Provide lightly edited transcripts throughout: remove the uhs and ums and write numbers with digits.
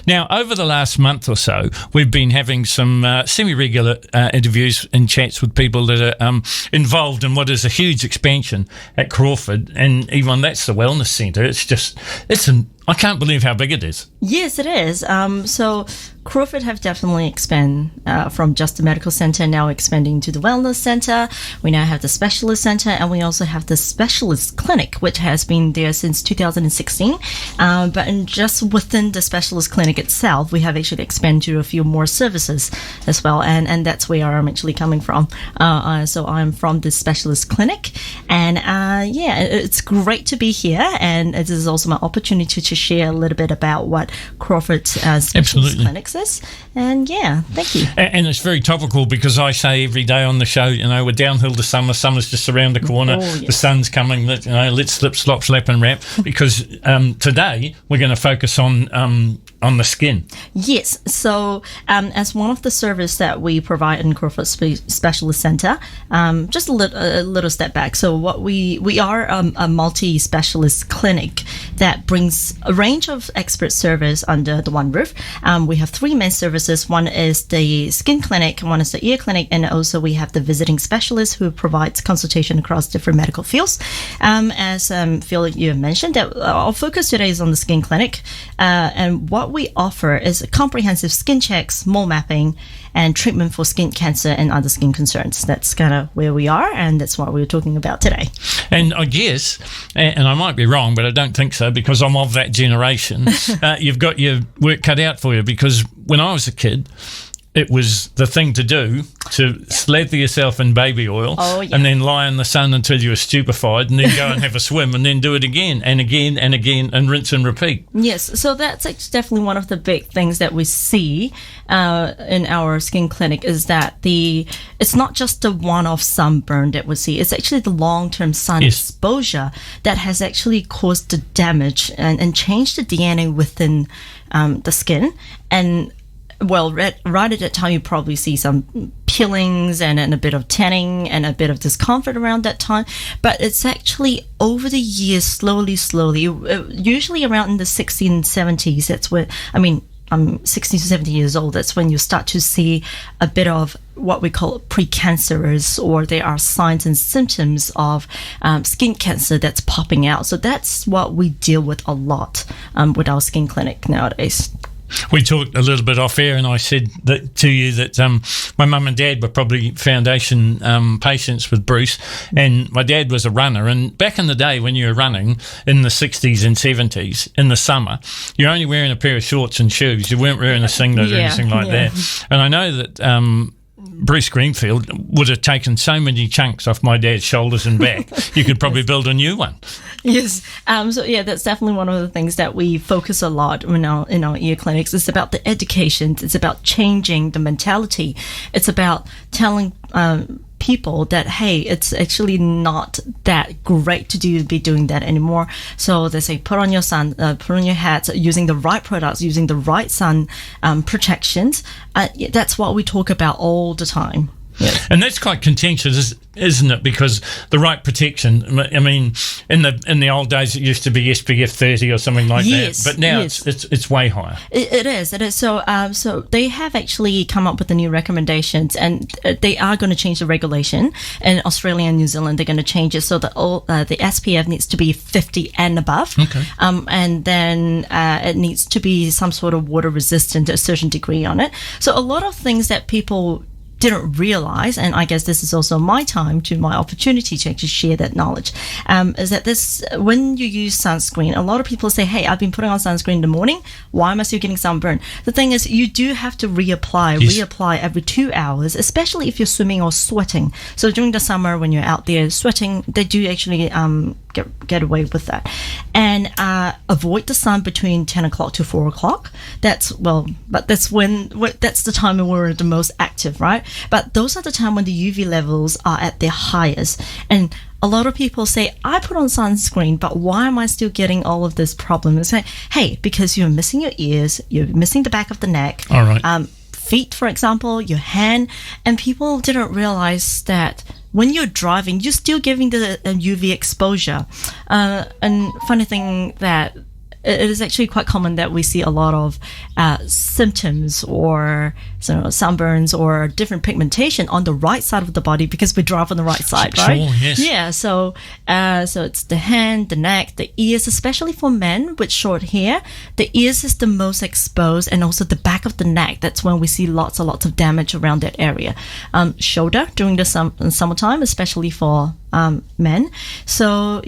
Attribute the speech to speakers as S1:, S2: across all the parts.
S1: Now, over the last month or so, we've been having some semi-regular interviews and chats with people that are involved in what is a huge expansion at Crawford. And Yvonne, that's the wellness centre. I can't believe how big it is.
S2: Yes, it is. So Crawford have definitely expanded from just a medical centre, now expanding to the wellness centre. We now have the specialist centre, and we also have the specialist clinic, which has been there since 2016. Just within the specialist clinic itself, we have actually expanded to a few more services as well, and that's where I'm actually coming from. So I'm from the specialist clinic, and it's great to be here, and it is also my opportunity to share a little bit about what Crawford's specialist clinics is. And thank you.
S1: And it's very topical because I say every day on the show, we're downhill to summer. Summer's just around the corner. Oh, yes. The sun's coming. Let's slip, slop, slap, and wrap. Because today we're going to focus on the skin.
S2: Yes. So as one of the services that we provide in Crawford Specialist Centre, just a little step back. So what we are a multi-specialist clinic that brings a range of expert service under the one roof. We have three main services. One is the skin clinic, one is the ear clinic, and also we have the visiting specialist who provides consultation across different medical fields. As Phil, you mentioned, that our focus today is on the skin clinic, and what we offer is a comprehensive skin checks, mole mapping, and treatment for skin cancer and other skin concerns. That's kind of where we are, and that's what we're talking about today.
S1: And I guess, and I might be wrong, but I don't think so because I'm of that generation, you've got your work cut out for you, because when I was a kid, it was the thing to do to slather yourself in baby oil and then lie in the sun until you were stupefied, and then go and have a swim, and then do it again and again and again, and rinse and repeat.
S2: Yes, so that's definitely one of the big things that we see in our skin clinic, is that it's not just the one-off sunburn that we see, it's actually the long-term sun exposure that has actually caused the damage and changed the DNA within the skin. And right at that time, you probably see some peelings and a bit of tanning and a bit of discomfort around that time. But it's actually over the years, slowly, usually around in the 60s and 70s, that's where, I'm 60 to 70 years old, that's when you start to see a bit of what we call precancerous, or there are signs and symptoms of skin cancer that's popping out. So that's what we deal with a lot with our skin clinic nowadays.
S1: We talked a little bit off air, and I said to you that my mum and dad were probably foundation patients with Bruce, and my dad was a runner. And back in the day when you were running in the 60s and 70s, in the summer, you're only wearing a pair of shorts and shoes. You weren't wearing a singlet or anything like that. And I know that Bruce Greenfield would have taken so many chunks off my dad's shoulders and back. You could probably build a new one.
S2: Yes. That's definitely one of the things that we focus a lot in our ear clinics. It's about the education. It's about changing the mentality. It's about telling people that, hey, it's actually not that great to be doing that anymore. So they say, put on your hats, using the right products, using the right sun protections. That's what we talk about all the time. Yes.
S1: And that's quite contentious, isn't it? Because the right protection, in the old days it used to be SPF 30 or something like that, but now it's way higher.
S2: It is. So they have actually come up with the new recommendations, and they are going to change the regulation in Australia and New Zealand. They're going to change it so that the SPF needs to be 50 and above, and then it needs to be some sort of water resistant to a certain degree on it. So a lot of things that people didn't realize, and I guess this is also my opportunity to actually share that knowledge, is that when you use sunscreen, a lot of people say, hey, I've been putting on sunscreen in the morning, why am I still getting sunburn? The thing is, you do have to reapply every 2 hours, especially if you're swimming or sweating. So during the summer, when you're out there sweating, they do actually get away with that. And avoid the sun between 10 o'clock to 4 o'clock. That's the time when we're the most active, right? But those are the time when the UV levels are at their highest. And a lot of people say, I put on sunscreen, but why am I still getting all of this problem? And say, hey, because you're missing your ears, you're missing the back of the neck.
S1: All right.
S2: Feet, for example, your hand. And people didn't realize that when you're driving, you're still giving the UV exposure. And funny thing that it is actually quite common that we see a lot of symptoms or sunburns or different pigmentation on the right side of the body because we drive on the right side, right?
S1: Sure, yes.
S2: Yeah, so it's the hand, the neck, the ears, especially for men with short hair. The ears is the most exposed, and also the back of the neck. That's when we see lots of damage around that area. Shoulder during the summertime, especially for men. So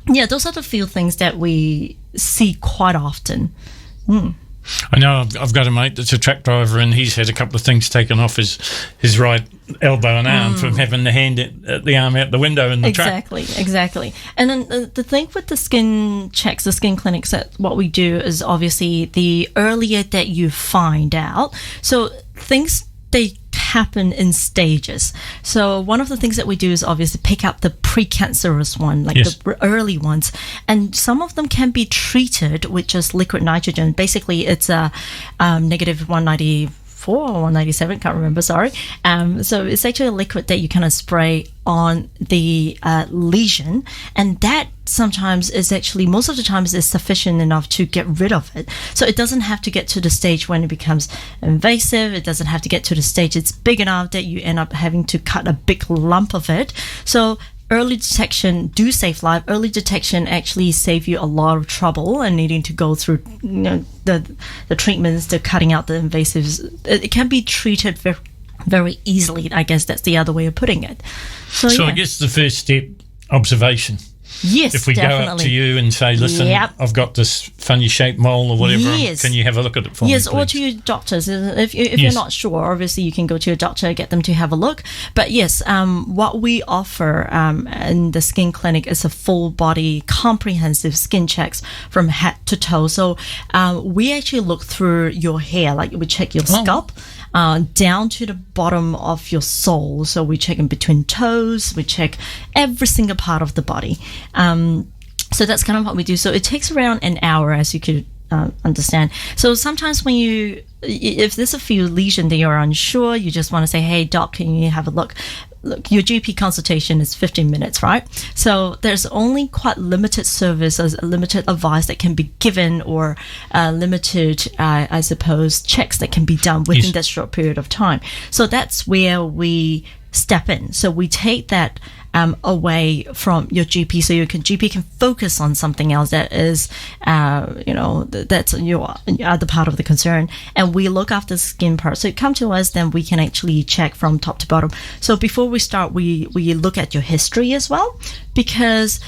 S2: yeah, those are the few things that we see quite often.
S1: I know I've got a mate that's a truck driver, and he's had a couple of things taken off his right elbow and arm from having the arm out the window in the truck.
S2: Exactly. And then the thing with the skin checks, the skin clinics, that what we do is obviously the earlier that you find out. So things, they happen in stages. So one of the things that we do is obviously pick up the precancerous one, like the early ones, and some of them can be treated with just liquid nitrogen. Basically, it's a negative 194 or 197, can't remember, sorry. So it's actually a liquid that you kind of spray on the lesion, and that sometimes is actually, most of the times, is sufficient enough to get rid of it. So it doesn't have to get to the stage when it becomes invasive. It doesn't have to get to the stage it's big enough that you end up having to cut a big lump of it. So early detection do save life. Early detection actually save you a lot of trouble and needing to go through the treatments, the cutting out the invasives. It can be treated very easily. I guess that's the other way of putting it. So
S1: I guess the first step, observation.
S2: Yes,
S1: if we
S2: definitely
S1: go up to you and say, listen, I've got this funny shaped mole or whatever, can you have a look at it for me,
S2: Yes,
S1: please?
S2: or to your doctors. If you're not sure, obviously you can go to your doctor, get them to have a look. But yes, what we offer in the skin clinic is a full body comprehensive skin checks from head to toe. So we actually look through your hair, like we check your scalp. Down to the bottom of your sole. So we check in between toes, we check every single part of the body. So that's kind of what we do. So it takes around an hour, as you could understand. So sometimes if there's a few lesions that you're unsure, you just want to say, hey, doc, can you have a look? Look, your GP consultation is 15 minutes, right? So there's only quite limited services, limited advice that can be given, or limited, I suppose, checks that can be done within that short period of time. So that's where we step in. So we take that away from your GP, so your GP can focus on something else that is, that's your other part of the concern, and we look after the skin part. So you come to us, then we can actually check from top to bottom. So before we start, we look at your history as well, because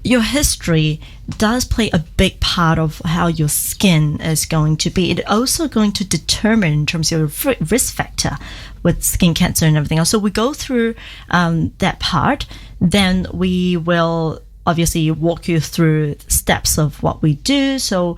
S2: your history does play a big part of how your skin is going to be. It's also going to determine in terms of your risk factor with skin cancer and everything else. So we go through that part. Then we will obviously walk you through steps of what we do. So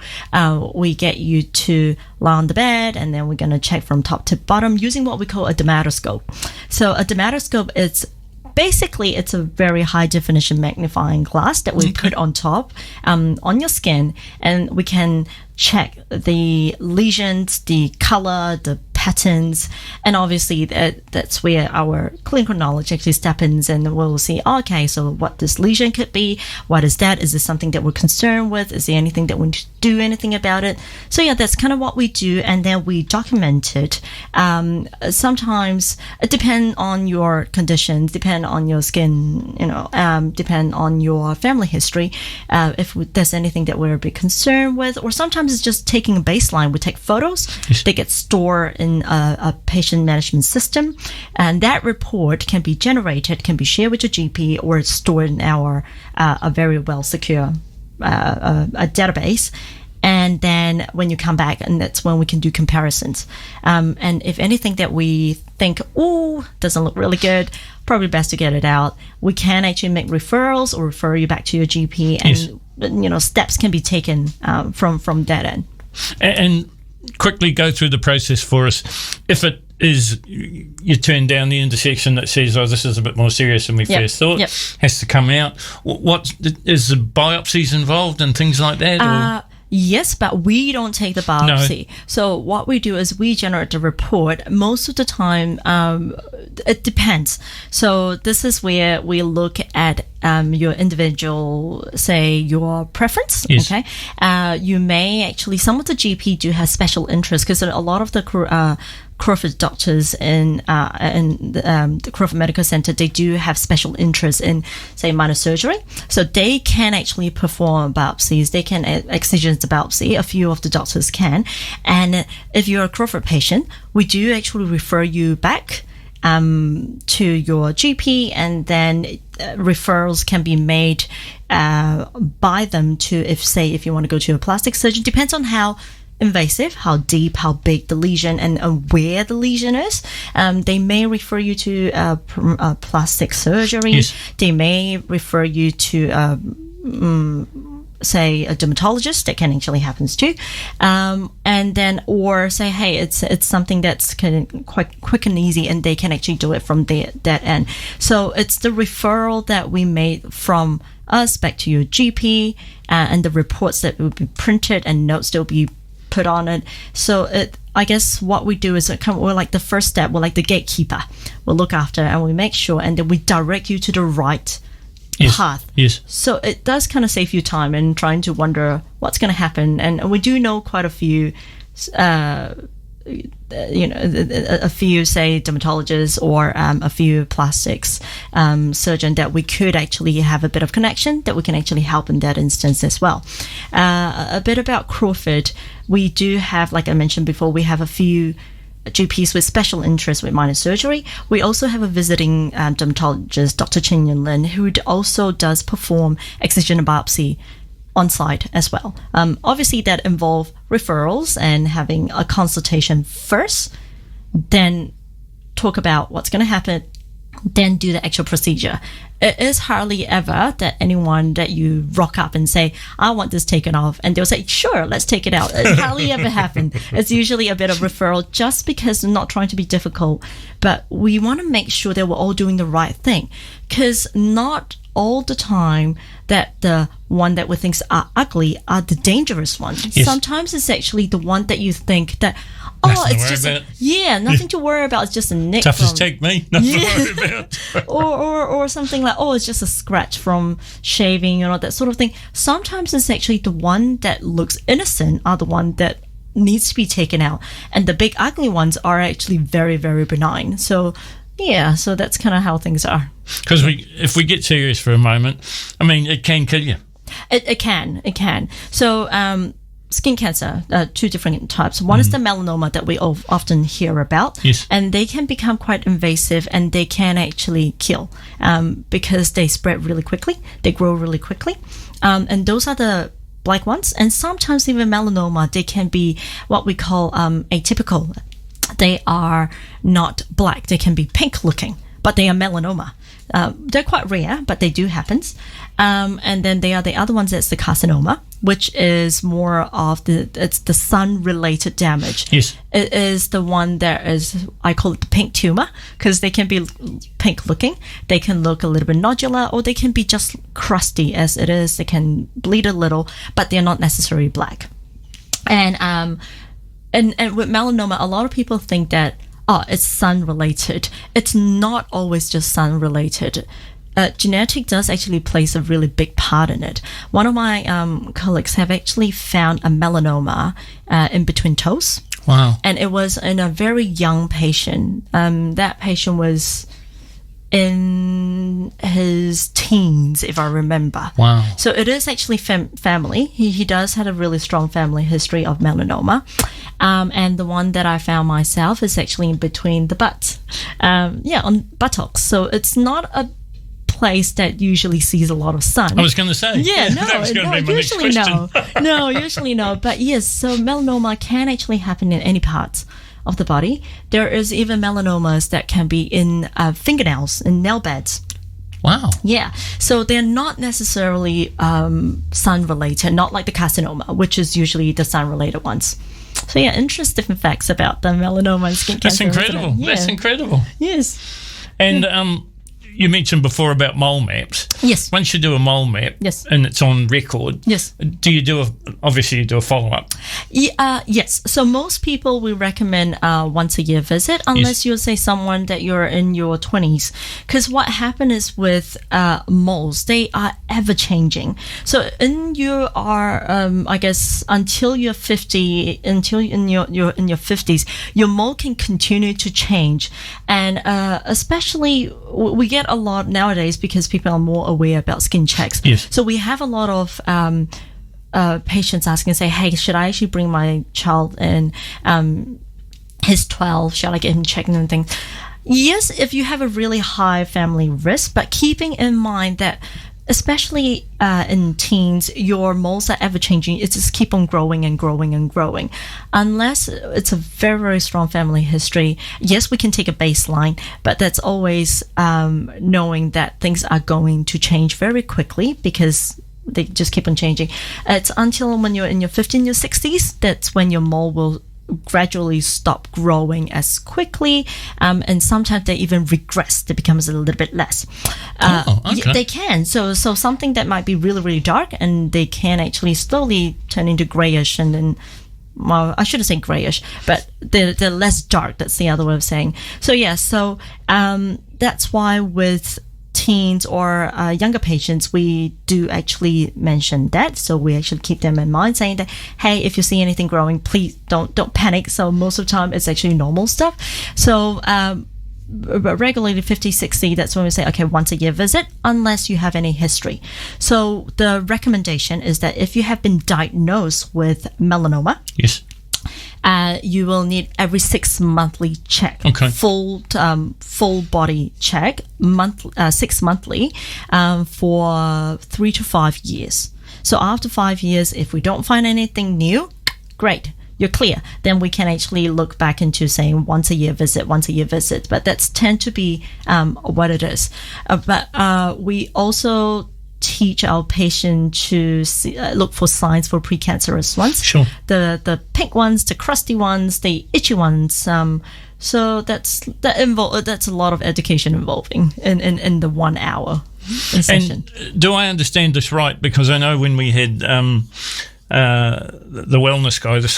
S2: we get you to lie on the bed, and then we're going to check from top to bottom using what we call a dermatoscope. So a dermatoscope is basically, it's a very high definition magnifying glass that we put on top on your skin, and we can check the lesions, the color, the patterns, and obviously that's where our clinical knowledge actually steps in, and we'll see, okay, so what this lesion could be, what is that, is this something that we're concerned with, is there anything that we need to do anything about it? So yeah, that's kind of what we do, and then we document it. Sometimes it depends on your conditions, depend on your skin, depend on your family history, if there's anything that we're a bit concerned with, or sometimes it's just taking a baseline. We take photos, they get stored in a patient management system, and that report can be generated, can be shared with your GP, or it's stored in our a very well secure a database. And then when you come back, and that's when we can do comparisons. And if anything that we think, doesn't look really good, probably best to get it out. We can actually make referrals or refer you back to your GP, and steps can be taken from that end.
S1: And quickly go through the process for us. If it is, you turn down the intersection that says, this is a bit more serious than we first thought, has to come out. What is the biopsies involved and things like that?
S2: Yes, but we don't take the biopsy. No. So what we do is we generate the report. Most of the time, it depends. So this is where we look at your individual, say, your preference.
S1: Yes.
S2: Okay. You may actually, some of the GP do have special interest because a lot of the Crawford doctors in the Crawford Medical Center, they do have special interest in, say, minor surgery. So they can actually perform biopsies. They can excision biopsy. A few of the doctors can. And if you're a Crawford patient, we do actually refer you back to your GP, and then referrals can be made by them to, if you want to go to a plastic surgeon. Depends on how invasive, how deep, how big the lesion, and where the lesion is. They may refer you to plastic surgery.
S1: Yes.
S2: They may refer you to say a dermatologist. That can actually happens too, and then, or say, hey, it's something that's quite quick and easy, and they can actually do it from that end. So it's the referral that we made from us back to your GP, and the reports that will be printed and notes that will be put on it. So I guess what we do is we're like the first step. We're like the gatekeeper. We'll look after and we make sure, and then we direct you to the right path.
S1: Yes.
S2: So it does kind of save you time in trying to wonder what's going to happen. And we do know quite a few, a few, say, dermatologists or a few plastics surgeon that we could actually have a bit of connection that we can actually help in that instance as well. A bit about Crawford. We do have, like I mentioned before, we have a few GPs with special interest with minor surgery. We also have a visiting dermatologist, Dr. Chin Yun Lin, who also does perform excision biopsy on site as well. Obviously, that involves referrals and having a consultation first, then talk about what's going to happen, then do the actual procedure. It is hardly ever that anyone that you rock up and say, I want this taken off, and they'll say, sure, let's take it out. It hardly ever happens. It's usually a bit of referral just because they're not trying to be difficult, but we want to make sure that we're all doing the right thing, because not all the time that the one that we think are ugly are the dangerous ones.
S1: Yes.
S2: Sometimes it's actually the one that you think that,
S1: nothing
S2: it's just nothing to worry about. It's just a nick.
S1: Tough as take me. Nothing to worry about.
S2: or something like, it's just a scratch from shaving and all that sort of thing. Sometimes it's actually the one that looks innocent are the one that needs to be taken out, and the big ugly ones are actually very, very benign. So so that's kind of how things are.
S1: Because if we get serious for a moment, I mean, it can kill you.
S2: It can. So skin cancer, two different types. One is the melanoma that we often hear about.
S1: Yes.
S2: And they can become quite invasive, and they can actually kill because they spread really quickly. They grow really quickly. And those are the black ones. And sometimes even melanoma, they can be what we call atypical. They are not black. They can be pink looking, but they are melanoma. They're quite rare, but they do happen. And then they are the other ones, that's the carcinoma, which is more of it's the sun-related damage.
S1: Yes.
S2: It is the one that is, I call it the pink tumor, because they can be pink looking. They can look a little bit nodular, or they can be just crusty as it is. They can bleed a little, but they're not necessarily black. And with melanoma, a lot of people think that, it's sun-related. It's not always just sun-related. Genetic does actually plays a really big part in it. One of my colleagues have actually found a melanoma in between toes.
S1: Wow.
S2: And it was in a very young patient. That patient was in his teens, if I remember.
S1: Wow.
S2: So it is actually family. He does have a really strong family history of melanoma. And the one that I found myself is actually in between the butts. On buttocks. So it's not a place that usually sees a lot of sun.
S1: I was going to say. That was going to be my next question.
S2: No, usually no. But yes, so melanoma can actually happen in any parts of the body. There is even melanomas that can be in fingernails, in nail beds.
S1: Wow.
S2: Yeah. So they're not necessarily sun-related, not like the carcinoma, which is usually the sun-related ones. So interesting facts about the melanoma and skin cancer.
S1: That's incredible.
S2: Yeah.
S1: That's incredible.
S2: Yes.
S1: And you mentioned before about mole maps.
S2: Yes.
S1: Once you do a mole map,
S2: Yes.
S1: and it's on record,
S2: Yes.
S1: do you do obviously you do a follow-up?
S2: Yes. So most people we recommend once a year visit, unless you'll say someone that you're in your 20s. Because what happens is with moles, they are ever changing. So in your I guess until you're 50, until in your 50s, your mole can continue to change, and especially we get a lot nowadays because people are more aware about skin checks.
S1: Yes.
S2: So we have a lot of patients asking, say, hey, should I actually bring my child in? He's 12. Shall I get him checked and things? Yes, if you have a really high family risk, but keeping in mind that especially in teens, your moles are ever changing. It just keep on growing and growing and growing. Unless it's a very, very strong family history, yes, we can take a baseline, but that's always knowing that things are going to change very quickly because they just keep on changing. It's until when you're in your 50s, your 60s, that's when your mole will gradually stop growing as quickly, and sometimes they even regress. It becomes a little bit less.
S1: Okay.
S2: They can. So something that might be really, really dark, and they can actually slowly turn into grayish, and then, well, I shouldn't say grayish, but they're less dark. That's the other way of saying. So yeah. So that's why with teens or younger patients, we do actually mention that. So we actually keep them in mind, saying that, hey, if you see anything growing, please don't panic. So most of the time it's actually normal stuff. So regularly 50, 60, that's when we say, okay, once a year visit, unless you have any history. So the recommendation is that if you have been diagnosed with melanoma,
S1: Yes.
S2: You will need every 6 monthly check.
S1: Okay.
S2: Full body check, 6 monthly, for 3 to 5 years. So after 5 years, if we don't find anything new, great, you're clear. Then we can actually look back into saying once a year visit. But that's tend to be what it is. But we also teach our patient to look for signs for precancerous ones.
S1: Sure.
S2: The pink ones, the crusty ones, the itchy ones. So that's a lot of education involving in the 1 hour session.
S1: And do I understand this right? Because I know when we had the wellness guy, the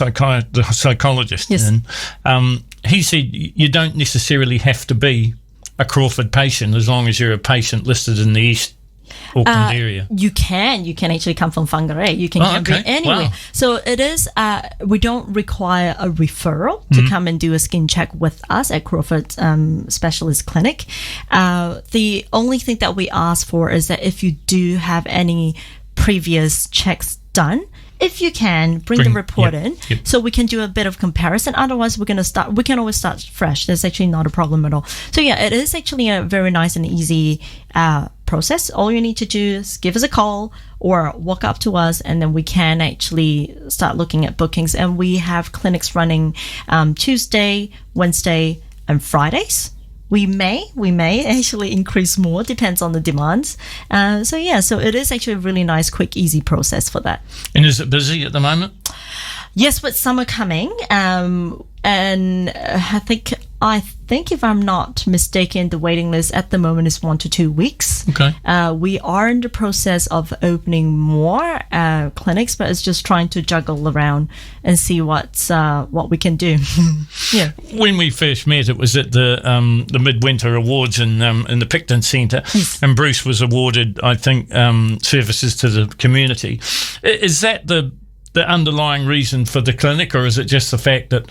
S1: psychologist,
S2: Yes.
S1: and he said you don't necessarily have to be a Crawford patient as long as you're a patient listed in the East Auckland area.
S2: You can actually come from Whangarei. You can be anywhere.
S1: Wow.
S2: So it is, we don't require a referral to come and do a skin check with us at Crawford Specialist Clinic. The only thing that we ask for is that if you do have any previous checks done, if you can, bring the report in so we can do a bit of comparison. Otherwise, we can always start fresh. That's actually not a problem at all. So yeah, it is actually a very nice and easy process. All you need to do is give us a call or walk up to us, and then we can actually start looking at bookings. And we have clinics running Tuesday, Wednesday, and Fridays. We may actually increase more, depends on the demands. So it is actually a really nice, quick, easy process for that.
S1: And is it busy at the moment?
S2: Yes, with summer coming, and I think if I'm not mistaken, the waiting list at the moment is 1 to 2 weeks.
S1: Okay.
S2: We are in the process of opening more clinics, but it's just trying to juggle around and see what we can do. Yeah.
S1: When we first met, it was at the Midwinter Awards in the Picton Centre, and Bruce was awarded, I think, services to the community. Is that the underlying reason for the clinic, or is it just the fact that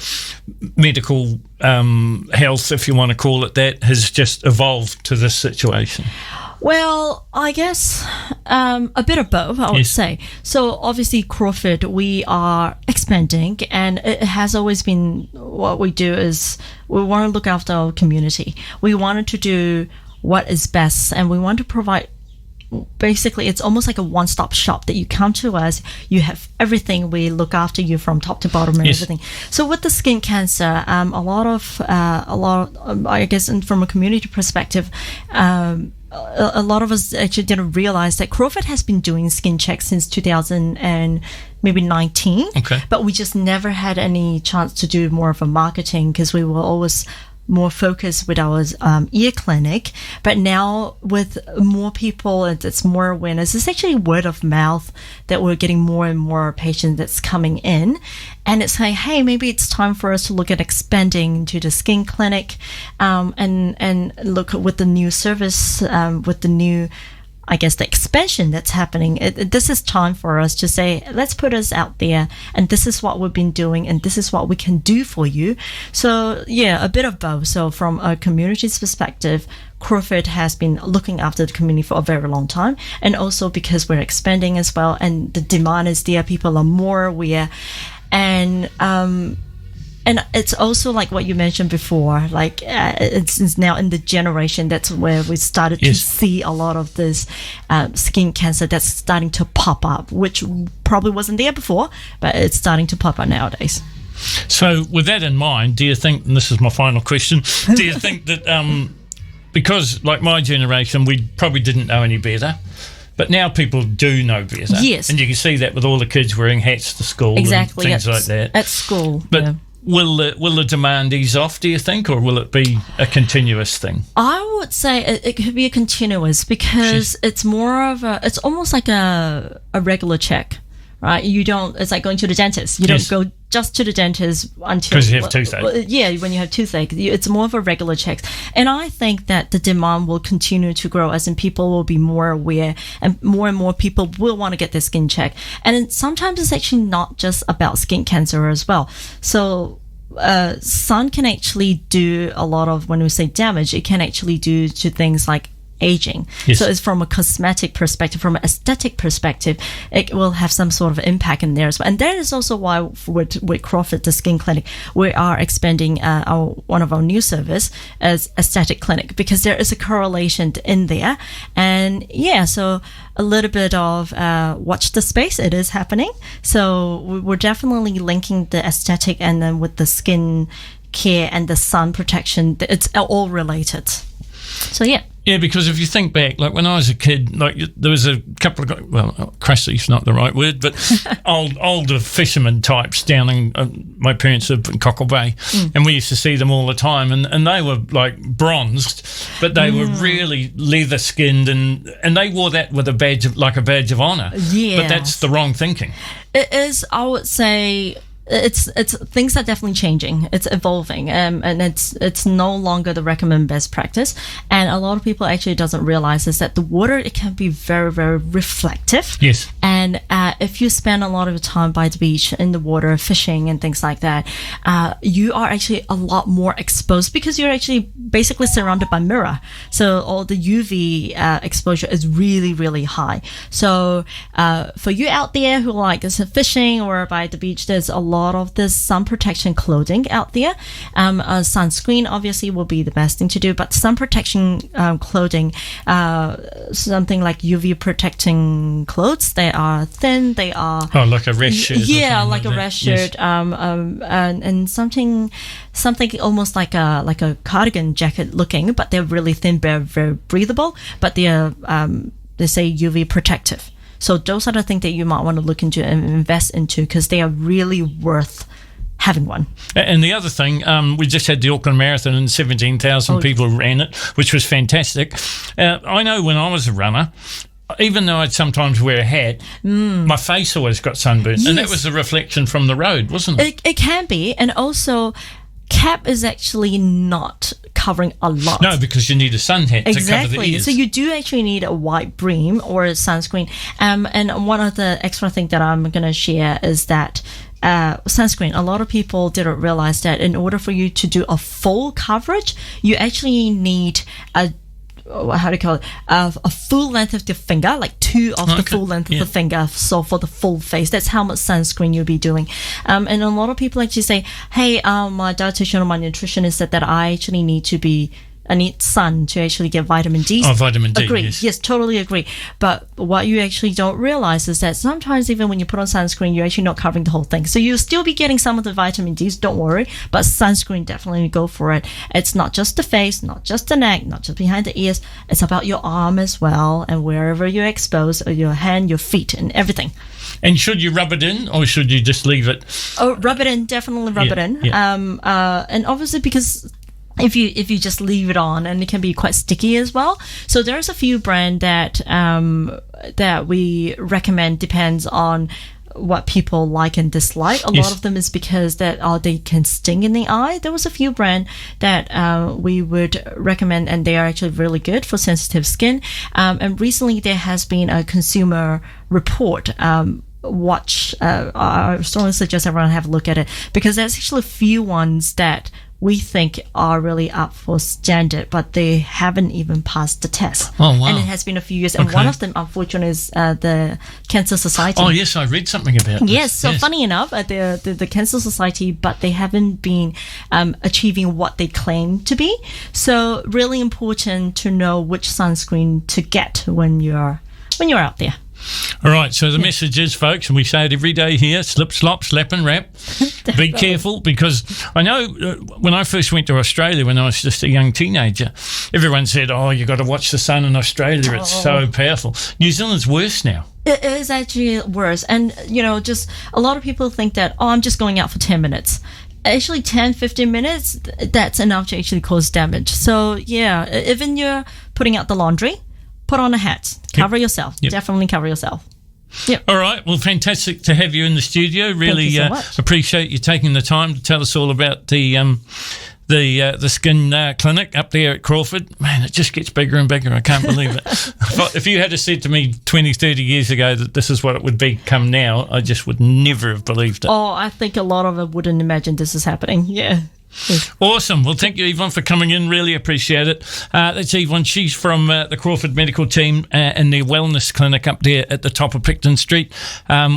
S1: medical health, if you want to call it that, has just evolved to this situation?
S2: Well, I guess a bit of both, I would say. So obviously Crawford, we are expanding, and it has always been what we do is we want to look after our community. We wanted to do what is best, and we want to provide. Basically, it's almost like a one-stop shop that you come to us, you have everything, we look after you from top to bottom and everything. So with the skin cancer, a lot of I guess, and from a community perspective, a lot of us actually didn't realize that Crawford has been doing skin checks since 2019.
S1: Okay.
S2: But we just never had any chance to do more of a marketing because we were always more focused with our ear clinic, but now with more people, it's more awareness. It's actually word of mouth that we're getting more and more patients that's coming in, and it's like, hey, maybe it's time for us to look at expanding into the skin clinic, and look with the new service, with the new, I guess, the expansion that's happening. This is time for us to say, let's put us out there, and this is what we've been doing, and this is what we can do for you. So yeah, a bit of both. So from a community's perspective, Crawford has been looking after the community for a very long time, and also because we're expanding as well, and the demand is there, people are more aware, and it's also like what you mentioned before, like it's now in the generation, that's where we started to see a lot of this skin cancer that's starting to pop up, which probably wasn't there before, but it's starting to pop up nowadays.
S1: So with that in mind, do you think, and this is my final question, do you think that because like my generation, we probably didn't know any better, but now people do know better?
S2: Yes.
S1: And you can see that with all the kids wearing hats to school,
S2: exactly,
S1: and things like that.
S2: At school.
S1: But
S2: yeah.
S1: Will the demand ease off, do you think, or will it be a continuous thing?
S2: I would say it could be a continuous, because it's more of it's almost like a regular check, right? It's like going to the dentist. You don't go just to the dentist until...
S1: Because you have toothache.
S2: Yeah, when you have toothache. It's more of a regular check. And I think that the demand will continue to grow, as in people will be more aware, and more people will want to get their skin checked. And sometimes it's actually not just about skin cancer as well. So sun can actually do a lot of, when we say damage, it can actually do to things like aging.
S1: Yes.
S2: So it's from a cosmetic perspective, from an aesthetic perspective, it will have some sort of impact in there as well. And that is also why with Crawford, the skin clinic, we are expanding one of our new service as aesthetic clinic, because there is a correlation in there. And yeah, so a little bit of watch the space, it is happening. So we're definitely linking the aesthetic and then with the skin care and the sun protection. It's all related. So yeah.
S1: Yeah, because if you think back, like when I was a kid, like there was a couple of, well, crussy's not the right word, but older fishermen types down in my parents lived in Cockle Bay, and we used to see them all the time, and they were like bronzed, but they were really leather skinned, and they wore that with a badge of honour.
S2: Yeah,
S1: but that's the wrong thinking.
S2: It is, I would say. It's things are definitely changing. It's evolving, and it's no longer the recommended best practice. And a lot of people actually doesn't realize is that the water, it can be very, very reflective.
S1: Yes.
S2: And if you spend a lot of time by the beach in the water fishing and things like that, you are actually a lot more exposed, because you're actually basically surrounded by mirror. So all the UV exposure is really, really high. So for you out there who like is fishing or by the beach, there's a lot of this sun protection clothing out there. Sunscreen obviously will be the best thing to do, but sun protection clothing, something like UV protecting clothes, they are thin, they are
S1: like a rash shirt.
S2: Yeah, like a rash shirt, and something almost like a cardigan jacket looking, but they're really thin, very, very breathable, but they are they say UV protective. So those are the things that you might want to look into and invest into, because they are really worth having one.
S1: And the other thing, we just had the Auckland Marathon and 17,000 people ran it, which was fantastic. I know when I was a runner, even though I'd sometimes wear a hat, my face always got sunburned. Yes. And that was the reflection from the road, wasn't it?
S2: It can be. And also, cap is actually not covering a lot.
S1: No, because you need a sun hat to cover the ears.
S2: So you do actually need a white brim or a sunscreen. And one of the extra things that I'm going to share is that sunscreen. A lot of people didn't realize that in order for you to do a full coverage, you actually need a full length of the finger, like two of the full length of the finger, so for the full face. That's how much sunscreen you'll be doing. And a lot of people actually say, hey, my dietitian or my nutritionist said that I actually I need sun to actually get vitamin D.
S1: Oh, vitamin D,
S2: agree.
S1: yes.
S2: Yes, totally agree. But what you actually don't realize is that sometimes even when you put on sunscreen, you're actually not covering the whole thing. So you'll still be getting some of the vitamin Ds, don't worry. But sunscreen, definitely go for it. It's not just the face, not just the neck, not just behind the ears. It's about your arm as well, and wherever you're exposed, your hand, your feet, and everything.
S1: And should you rub it in, or should you just leave it?
S2: Oh, rub it in, definitely rub it in.
S1: Yeah.
S2: And obviously because if you just leave it on, and it can be quite sticky as well. So there's a few brand that that we recommend, depends on what people like and dislike. A lot of them is because that they can sting in the eye. There was a few brand that we would recommend, and they are actually really good for sensitive skin. And recently there has been a consumer report. I strongly suggest everyone have a look at it, because there's actually a few ones that we think are really up for standard, but they haven't even passed the test.
S1: Oh, wow.
S2: And it has been a few years. And one of them, unfortunately, is the Cancer Society.
S1: Oh, yes, I read something about this.
S2: Yes, so funny enough, the Cancer Society, but they haven't been achieving what they claim to be. So really important to know which sunscreen to get when you're out there.
S1: All right, so the message is, folks, and we say it every day here, slip, slop, slap and wrap. Be careful, because I know when I first went to Australia when I was just a young teenager, everyone said, oh, you got to watch the sun in Australia, it's so powerful. New Zealand's worse now.
S2: It is actually worse. And, just a lot of people think that, I'm just going out for 10 minutes. Actually, 10, 15 minutes, that's enough to actually cause damage. So, yeah, even you're putting out the laundry, put on a hat, cover yourself. Definitely cover yourself. Yep.
S1: All right. Well, fantastic to have you in the studio. Really
S2: Thank you so much.
S1: Appreciate you taking the time to tell us all about the skin clinic up there at Crawford. Man, it just gets bigger and bigger. I can't believe it. If you had said to me 20, 30 years ago that this is what it would become now, I just would never have believed it.
S2: Oh, I think a lot of them wouldn't imagine this is happening. Yeah.
S1: Awesome. Well, thank you, Yvonne, for coming in. Really appreciate it. That's Yvonne. She's from the Crawford Medical Team in their wellness clinic up there at the top of Picton Street.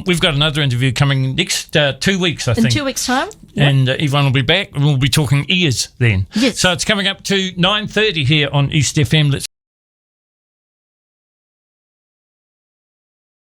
S1: We've got another interview coming next 2 weeks, I think.
S2: In 2 weeks' time.
S1: And Yvonne will be back, and we'll be talking ears then.
S2: Yes.
S1: So it's coming up to 9:30 here on East FM. Let's